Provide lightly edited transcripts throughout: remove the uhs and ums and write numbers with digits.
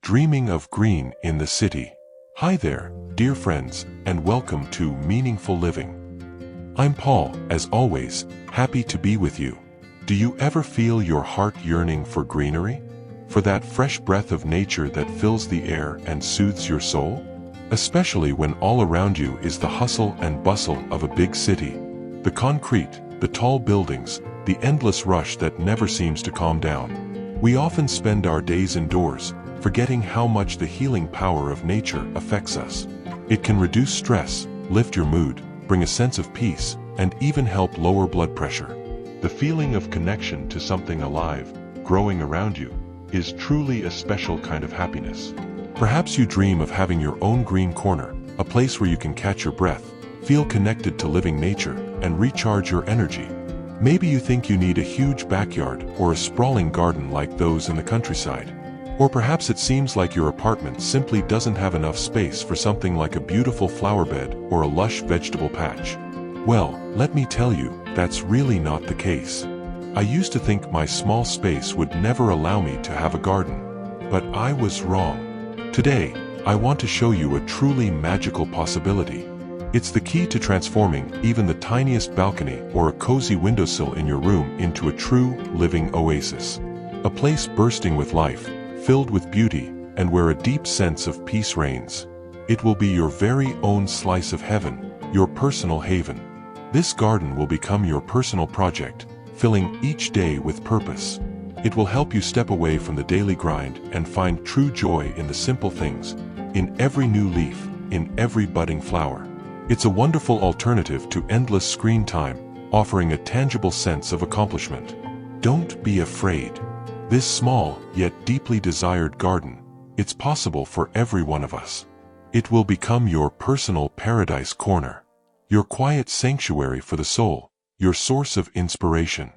Dreaming of green in the city. Hi there, dear friends, and welcome to Meaningful Living. I'm Paul, as always, happy to be with you. Do you ever feel your heart yearning for greenery? For that fresh breath of nature that fills the air and soothes your soul? Especially when all around you is the hustle and bustle of a big city. The concrete, the tall buildings, the endless rush that never seems to calm down. We often spend our days indoors, forgetting how much the healing power of nature affects us. It can reduce stress, lift your mood, bring a sense of peace, and even help lower blood pressure. The feeling of connection to something alive, growing around you, is truly a special kind of happiness. Perhaps you dream of having your own green corner, a place where you can catch your breath, feel connected to living nature, and recharge your energy. Maybe you think you need a huge backyard or a sprawling garden like those in the countryside. Or perhaps it seems like your apartment simply doesn't have enough space for something like a beautiful flower bed or a lush vegetable patch. Well, let me tell you, that's really not the case. I used to think my small space would never allow me to have a garden. But I was wrong. Today, I want to show you a truly magical possibility. It's the key to transforming even the tiniest balcony or a cozy windowsill in your room into a true, living oasis. A place bursting with life, filled with beauty, and where a deep sense of peace reigns. It will be your very own slice of heaven, your personal haven. This garden will become your personal project, filling each day with purpose. It will help you step away from the daily grind and find true joy in the simple things, in every new leaf, in every budding flower. It's a wonderful alternative to endless screen time, offering a tangible sense of accomplishment. Don't be afraid. This small, yet deeply desired garden, it's possible for every one of us. It will become your personal paradise corner, your quiet sanctuary for the soul, your source of inspiration.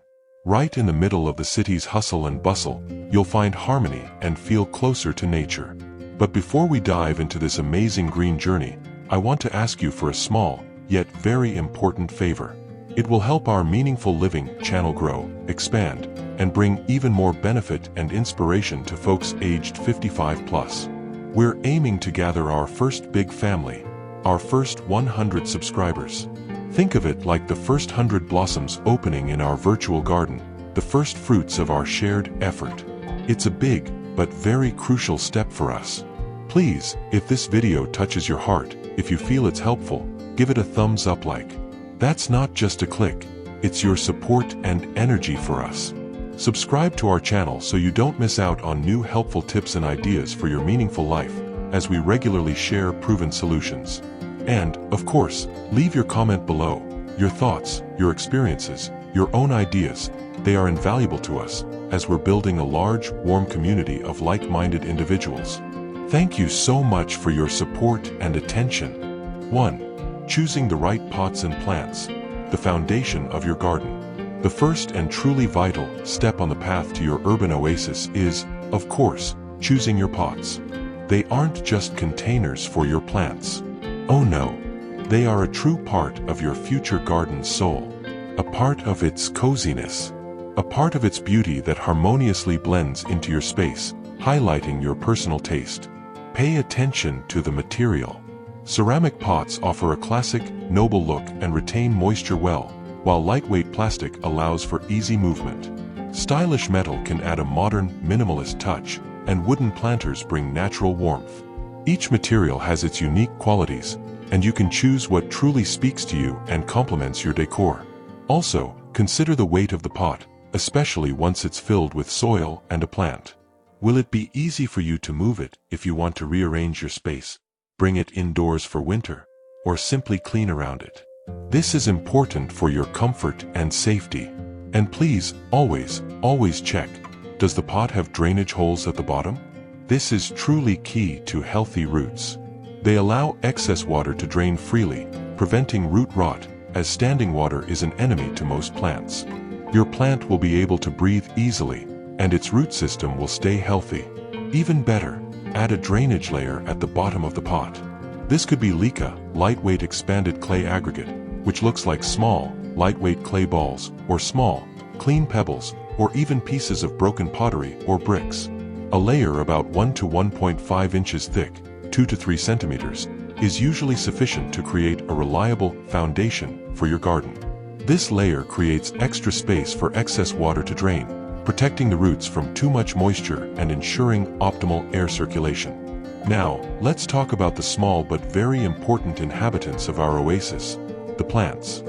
Right in the middle of the city's hustle and bustle, you'll find harmony and feel closer to nature. But before we dive into this amazing green journey, I want to ask you for a small, yet very important favor. It will help our Meaningful Living channel grow, expand, and bring even more benefit and inspiration to folks aged 55 plus. We're aiming to gather our first big family, our first 100 subscribers. Think of it like the first 100 blossoms opening in our virtual garden, the first fruits of our shared effort. It's a big, but very crucial step for us. Please, if this video touches your heart, if you feel it's helpful, give it a thumbs up like. That's not just a click, it's your support and energy for us. Subscribe to our channel so you don't miss out on new helpful tips and ideas for your meaningful life, as we regularly share proven solutions. And, of course, leave your comment below, your thoughts, your experiences, your own ideas. They are invaluable to us, as we're building a large, warm community of like-minded individuals. Thank you so much for your support and attention. 1. Choosing the right pots and plants, the foundation of your garden. The first and truly vital step on the path to your urban oasis is, of course, choosing your pots. They aren't just containers for your plants. Oh no, they are a true part of your future garden's soul. A part of its coziness. A part of its beauty that harmoniously blends into your space, highlighting your personal taste. Pay attention to the material. Ceramic pots offer a classic, noble look and retain moisture well, while lightweight plastic allows for easy movement. Stylish metal can add a modern, minimalist touch, and wooden planters bring natural warmth. Each material has its unique qualities, and you can choose what truly speaks to you and complements your decor. Also, consider the weight of the pot, especially once it's filled with soil and a plant. Will it be easy for you to move it if you want to rearrange your space, bring it indoors for winter, or simply clean around it? This is important for your comfort and safety. And please, always check, does the pot have drainage holes at the bottom? This is truly key to healthy roots. They allow excess water to drain freely, preventing root rot, as standing water is an enemy to most plants. Your plant will be able to breathe easily, and its root system will stay healthy. Even better, add a drainage layer at the bottom of the pot. This could be leca, lightweight expanded clay aggregate, which looks like small, lightweight clay balls, or small, clean pebbles, or even pieces of broken pottery or bricks. A layer about 1 to 1.5 inches thick, 2 to 3 centimeters, is usually sufficient to create a reliable foundation for your garden. This layer creates extra space for excess water to drain, protecting the roots from too much moisture and ensuring optimal air circulation. Now, let's talk about the small but very important inhabitants of our oasis, the plants.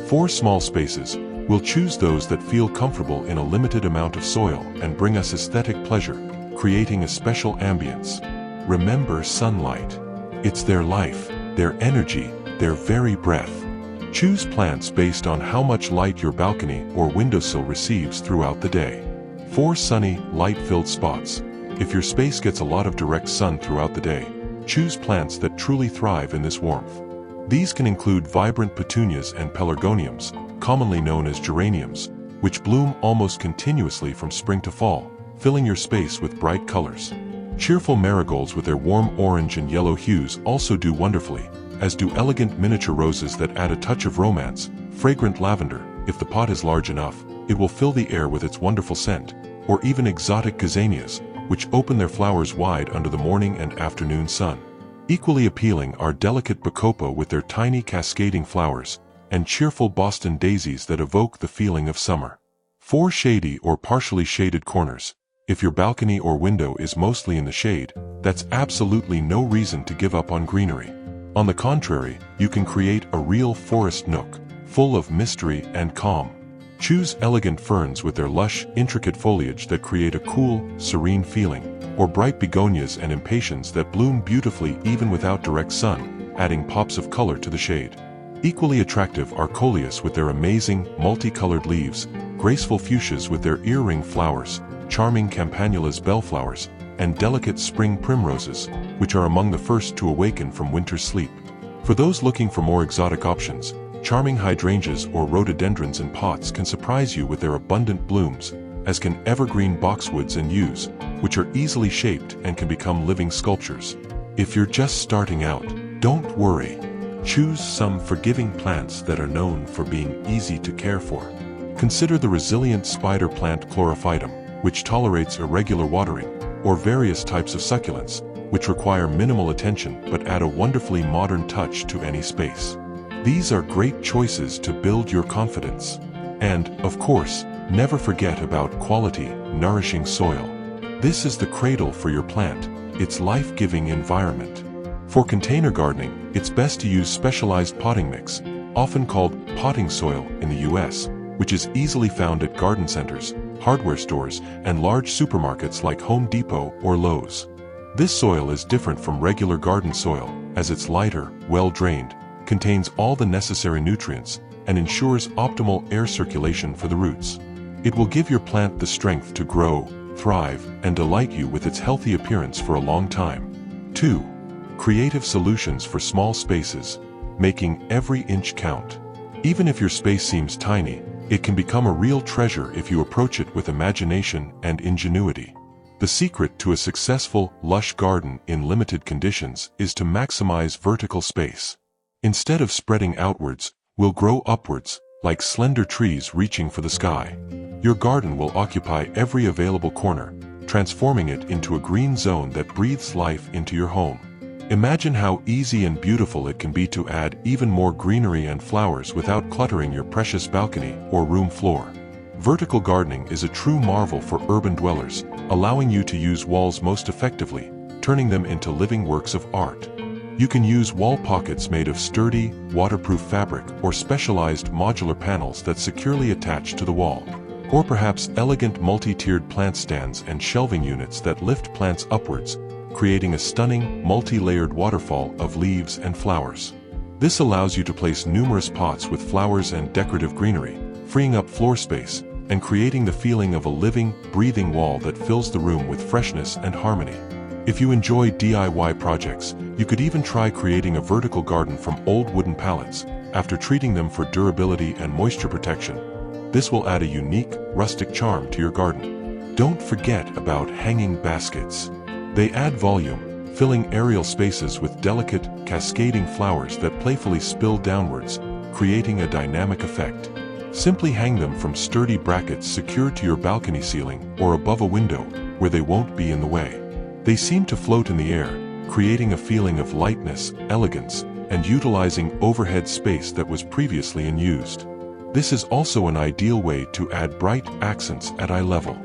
For small spaces, we'll choose those that feel comfortable in a limited amount of soil and bring us aesthetic pleasure, creating a special ambience. Remember sunlight. It's their life, their energy, their very breath. Choose plants based on how much light your balcony or windowsill receives throughout the day. For sunny, light-filled spots, if your space gets a lot of direct sun throughout the day, choose plants that truly thrive in this warmth. These can include vibrant petunias and pelargoniums, commonly known as geraniums, which bloom almost continuously from spring to fall, filling your space with bright colors. Cheerful marigolds with their warm orange and yellow hues also do wonderfully, as do elegant miniature roses that add a touch of romance. Fragrant lavender, if the pot is large enough, it will fill the air with its wonderful scent, or even exotic gazanias, which open their flowers wide under the morning and afternoon sun. Equally appealing are delicate bacopa with their tiny cascading flowers, and cheerful Boston daisies that evoke the feeling of summer. For shady or partially shaded corners, if your balcony or window is mostly in the shade, that's absolutely no reason to give up on greenery. On the contrary, you can create a real forest nook, full of mystery and calm. Choose elegant ferns with their lush, intricate foliage that create a cool, serene feeling, or bright begonias and impatiens that bloom beautifully even without direct sun, adding pops of color to the shade. Equally attractive are coleus with their amazing, multicolored leaves, graceful fuchsias with their earring flowers, charming campanulas bellflowers, and delicate spring primroses, which are among the first to awaken from winter's sleep. For those looking for more exotic options, charming hydrangeas or rhododendrons in pots can surprise you with their abundant blooms, as can evergreen boxwoods and yews, which are easily shaped and can become living sculptures. If you're just starting out, don't worry. Choose some forgiving plants that are known for being easy to care for. Consider the resilient spider plant chlorophytum, which tolerates irregular watering, or various types of succulents, which require minimal attention but add a wonderfully modern touch to any space. These are great choices to build your confidence. And, of course, never forget about quality, nourishing soil. This is the cradle for your plant, its life-giving environment. For container gardening, it's best to use specialized potting mix, often called potting soil in the US, which is easily found at garden centers, hardware stores, and large supermarkets like Home Depot or Lowe's. This soil is different from regular garden soil, as it's lighter, well-drained, contains all the necessary nutrients, and ensures optimal air circulation for the roots. It will give your plant the strength to grow, thrive, and delight you with its healthy appearance for a long time. 2. Creative solutions for small spaces, making every inch count. Even if your space seems tiny, it can become a real treasure if you approach it with imagination and ingenuity. The secret to a successful, lush garden in limited conditions is to maximize vertical space. Instead of spreading outwards, we'll grow upwards, like slender trees reaching for the sky. Your garden will occupy every available corner, transforming it into a green zone that breathes life into your home. Imagine how easy and beautiful it can be to add even more greenery and flowers without cluttering your precious balcony or room floor. Vertical gardening is a true marvel for urban dwellers, allowing you to use walls most effectively, turning them into living works of art. You can use wall pockets made of sturdy, waterproof fabric or specialized modular panels that securely attach to the wall. Or perhaps elegant multi-tiered plant stands and shelving units that lift plants upwards, creating a stunning, multi-layered waterfall of leaves and flowers. This allows you to place numerous pots with flowers and decorative greenery, freeing up floor space, and creating the feeling of a living, breathing wall that fills the room with freshness and harmony. If you enjoy DIY projects, you could even try creating a vertical garden from old wooden pallets, after treating them for durability and moisture protection. This will add a unique, rustic charm to your garden. Don't forget about hanging baskets. They add volume, filling aerial spaces with delicate, cascading flowers that playfully spill downwards, creating a dynamic effect. Simply hang them from sturdy brackets secured to your balcony ceiling or above a window, where they won't be in the way. They seem to float in the air, creating a feeling of lightness, elegance, and utilizing overhead space that was previously unused. This is also an ideal way to add bright accents at eye level.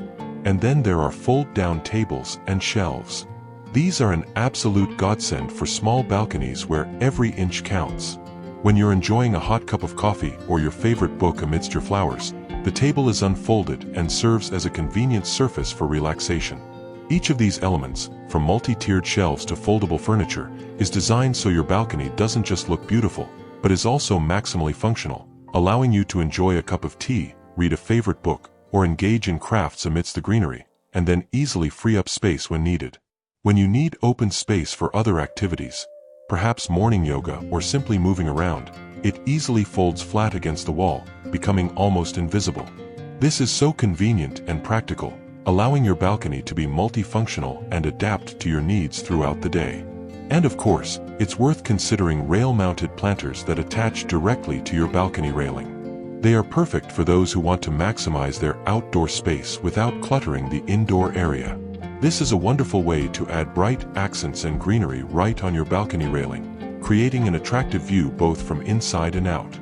And then there are fold-down tables and shelves. These are an absolute godsend for small balconies where every inch counts. When you're enjoying a hot cup of coffee or your favorite book amidst your flowers, the table is unfolded and serves as a convenient surface for relaxation. Each of these elements, from multi-tiered shelves to foldable furniture, is designed so your balcony doesn't just look beautiful, but is also maximally functional, allowing you to enjoy a cup of tea, read a favorite book, or engage in crafts amidst the greenery, and then easily free up space when needed. When you need open space for other activities, perhaps morning yoga or simply moving around, it easily folds flat against the wall, becoming almost invisible. This is so convenient and practical, allowing your balcony to be multifunctional and adapt to your needs throughout the day. And of course, it's worth considering rail-mounted planters that attach directly to your balcony railing. They are perfect for those who want to maximize their outdoor space without cluttering the indoor area. This is a wonderful way to add bright accents and greenery right on your balcony railing, creating an attractive view both from inside and out.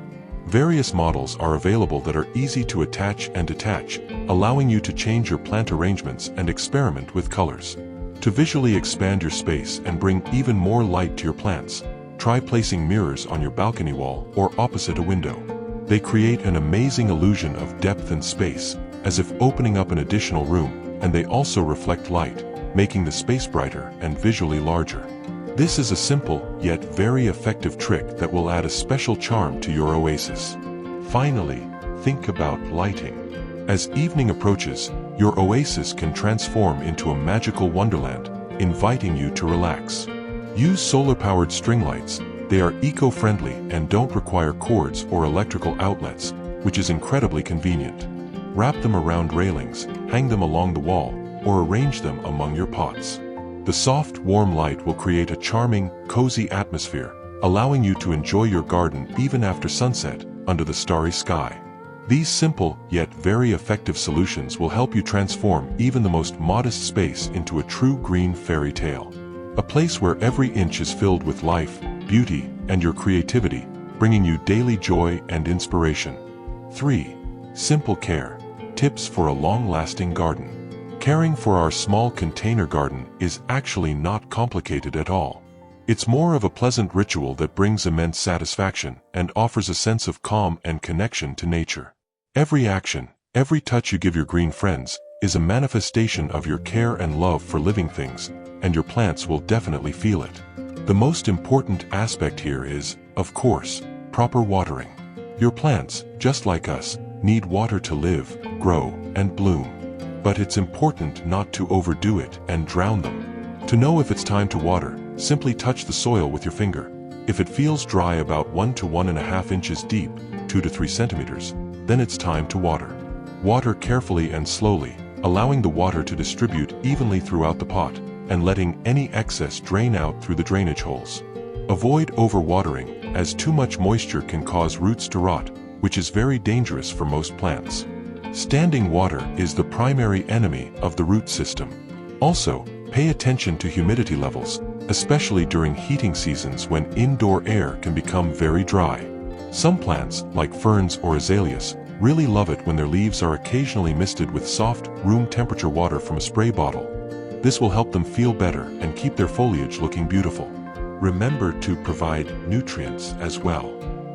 Various models are available that are easy to attach and detach, allowing you to change your plant arrangements and experiment with colors. To visually expand your space and bring even more light to your plants, try placing mirrors on your balcony wall or opposite a window. They create an amazing illusion of depth and space, as if opening up an additional room, and they also reflect light, making the space brighter and visually larger. This is a simple, yet very effective trick that will add a special charm to your oasis. Finally, think about lighting. As evening approaches, your oasis can transform into a magical wonderland, inviting you to relax. Use solar-powered string lights. They are eco-friendly and don't require cords or electrical outlets, which is incredibly convenient. Wrap them around railings, hang them along the wall, or arrange them among your pots. The soft, warm light will create a charming, cozy atmosphere, allowing you to enjoy your garden even after sunset, under the starry sky. These simple, yet very effective solutions will help you transform even the most modest space into a true green fairy tale. A place where every inch is filled with life, beauty, and your creativity, bringing you daily joy and inspiration. 3. Simple care. Tips for a long-lasting garden. Caring for our small container garden is actually not complicated at all. It's more of a pleasant ritual that brings immense satisfaction and offers a sense of calm and connection to nature. Every action, every touch you give your green friends, is a manifestation of your care and love for living things, and your plants will definitely feel it. The most important aspect here is, of course, proper watering. Your plants, just like us, need water to live, grow, and bloom. But it's important not to overdo it and drown them. To know if it's time to water, simply touch the soil with your finger. If it feels dry about 1 to 1.5 inches deep, 2 to 3 centimeters, then it's time to water. Water carefully and slowly, allowing the water to distribute evenly throughout the pot, and letting any excess drain out through the drainage holes. Avoid overwatering, as too much moisture can cause roots to rot, which is very dangerous for most plants. Standing water is the primary enemy of the root system. Also, pay attention to humidity levels, especially during heating seasons when indoor air can become very dry. Some plants, like ferns or azaleas, really love it when their leaves are occasionally misted with soft, room temperature water from a spray bottle. This will help them feel better and keep their foliage looking beautiful. Remember to provide nutrients as well.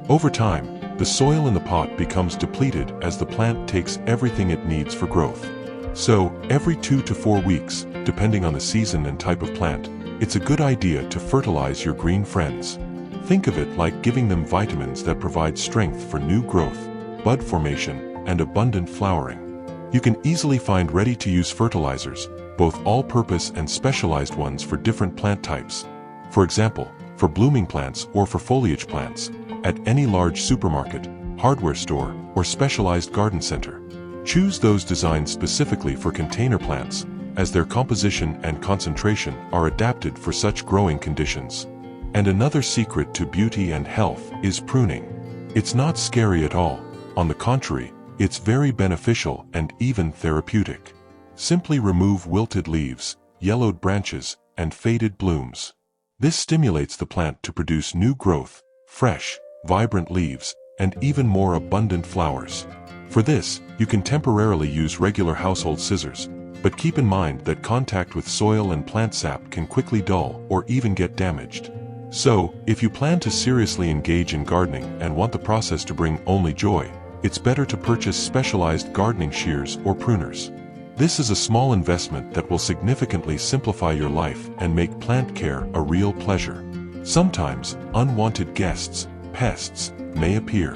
Over time, the soil in the pot becomes depleted as the plant takes everything it needs for growth. So, every 2 to 4 weeks, depending on the season and type of plant, it's a good idea to fertilize your green friends. Think of it like giving them vitamins that provide strength for new growth, bud formation, and abundant flowering. You can easily find ready-to-use fertilizers, both all-purpose and specialized ones for different plant types. For example, for blooming plants or for foliage plants, at any large supermarket, hardware store, or specialized garden center. Choose those designed specifically for container plants, as their composition and concentration are adapted for such growing conditions. And another secret to beauty and health is pruning. It's not scary at all. On the contrary, it's very beneficial and even therapeutic. Simply remove wilted leaves, yellowed branches, and faded blooms. This stimulates the plant to produce new growth, fresh, vibrant leaves, and even more abundant flowers. For this, you can temporarily use regular household scissors, but keep in mind that contact with soil and plant sap can quickly dull or even get damaged. So, if you plan to seriously engage in gardening and want the process to bring only joy, it's better to purchase specialized gardening shears or pruners. This is a small investment that will significantly simplify your life and make plant care a real pleasure. Sometimes, unwanted guests, pests, may appear.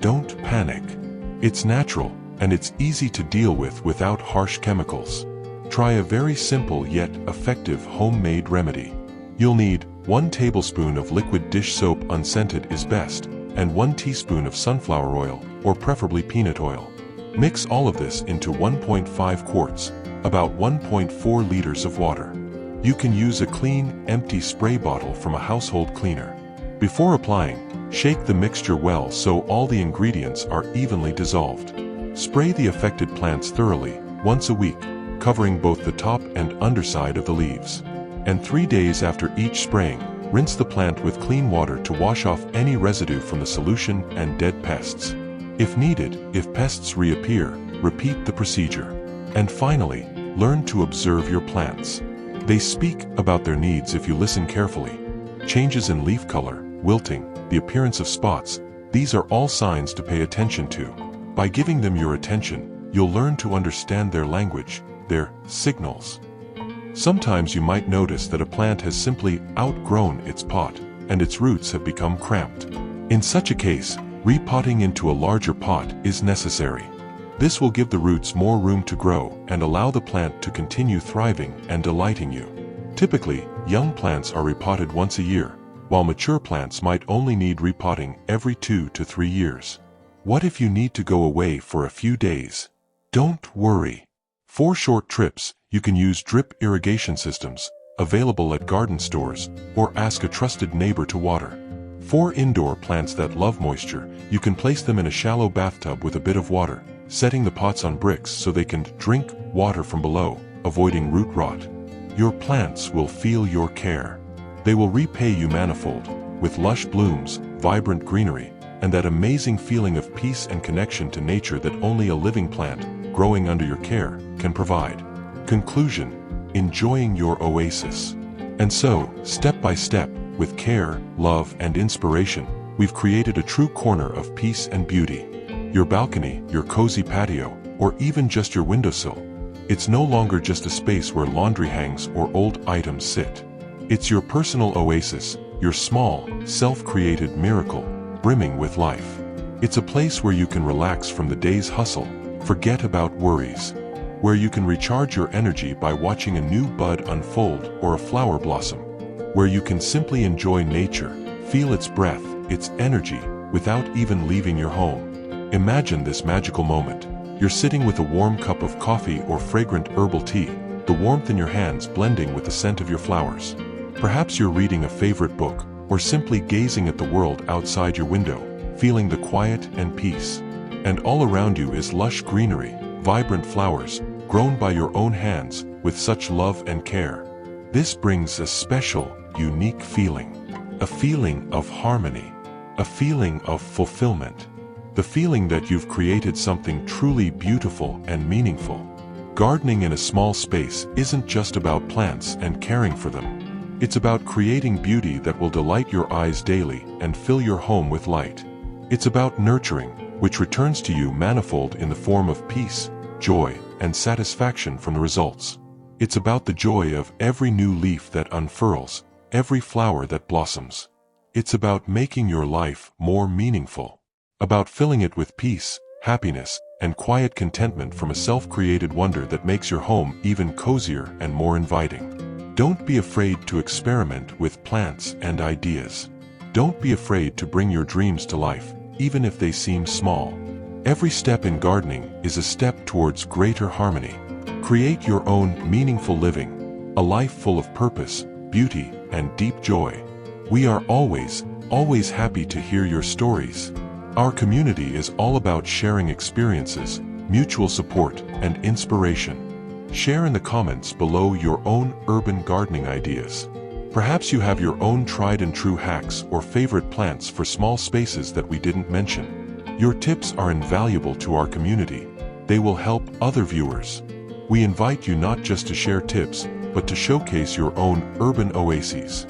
Don't panic. It's natural, and it's easy to deal with without harsh chemicals. Try a very simple yet effective homemade remedy. You'll need 1 tablespoon of liquid dish soap, unscented is best, and 1 teaspoon of sunflower oil, or preferably peanut oil. Mix all of this into 1.5 quarts, about 1.4 liters of water. You can use a clean, empty spray bottle from a household cleaner. Before applying, shake the mixture well so all the ingredients are evenly dissolved. Spray the affected plants thoroughly, once a week, covering both the top and underside of the leaves. And 3 days after each spraying, rinse the plant with clean water to wash off any residue from the solution and dead pests. If needed, if pests reappear, repeat the procedure. And finally, learn to observe your plants. They speak about their needs if you listen carefully. Changes in leaf color, wilting, the appearance of spots, these are all signs to pay attention to. By giving them your attention, you'll learn to understand their language, their signals. Sometimes you might notice that a plant has simply outgrown its pot, and its roots have become cramped. In such a case, repotting into a larger pot is necessary. This will give the roots more room to grow and allow the plant to continue thriving and delighting you. Typically, young plants are repotted once a year, while mature plants might only need repotting every 2 to 3 years. What if you need to go away for a few days? Don't worry. For short trips, you can use drip irrigation systems, available at garden stores, or ask a trusted neighbor to water. For indoor plants that love moisture, you can place them in a shallow bathtub with a bit of water, setting the pots on bricks so they can drink water from below, avoiding root rot. Your plants will feel your care. They will repay you manifold, with lush blooms, vibrant greenery, and that amazing feeling of peace and connection to nature that only a living plant, growing under your care, can provide. Conclusion: enjoying your oasis. And so, step by step, with care, love, and inspiration, we've created a true corner of peace and beauty. Your balcony, your cozy patio, or even just your windowsill. It's no longer just a space where laundry hangs or old items sit. It's your personal oasis, your small, self-created miracle, brimming with life. It's a place where you can relax from the day's hustle, forget about worries. Where you can recharge your energy by watching a new bud unfold or a flower blossom. Where you can simply enjoy nature, feel its breath, its energy, without even leaving your home. Imagine this magical moment. You're sitting with a warm cup of coffee or fragrant herbal tea, the warmth in your hands blending with the scent of your flowers. Perhaps you're reading a favorite book, or simply gazing at the world outside your window, feeling the quiet and peace. And all around you is lush greenery, vibrant flowers, grown by your own hands, with such love and care. This brings a special, unique feeling. A feeling of harmony. A feeling of fulfillment. The feeling that you've created something truly beautiful and meaningful. Gardening in a small space isn't just about plants and caring for them. It's about creating beauty that will delight your eyes daily and fill your home with light. It's about nurturing, which returns to you manifold in the form of peace, joy, and satisfaction from the results. It's about the joy of every new leaf that unfurls, every flower that blossoms. It's about making your life more meaningful. About filling it with peace, happiness, and quiet contentment from a self-created wonder that makes your home even cozier and more inviting. Don't be afraid to experiment with plants and ideas. Don't be afraid to bring your dreams to life, even if they seem small. Every step in gardening is a step towards greater harmony. Create your own meaningful living, a life full of purpose, beauty, and deep joy. We are always happy to hear your stories. Our community is all about sharing experiences, mutual support, and inspiration. Share in the comments below your own urban gardening ideas. Perhaps you have your own tried and true hacks or favorite plants for small spaces that we didn't mention. Your tips are invaluable to our community. They will help other viewers. We invite you not just to share tips, but to showcase your own urban oases.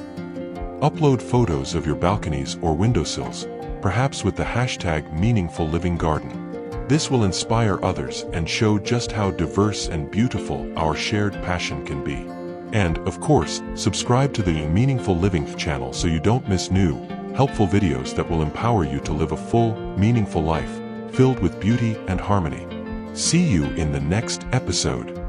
Upload photos of your balconies or windowsills, perhaps with the hashtag #MeaningfulLivingGarden. This will inspire others and show just how diverse and beautiful our shared passion can be. And, of course, subscribe to the Meaningful Living channel so you don't miss new, helpful videos that will empower you to live a full, meaningful life, filled with beauty and harmony. See you in the next episode.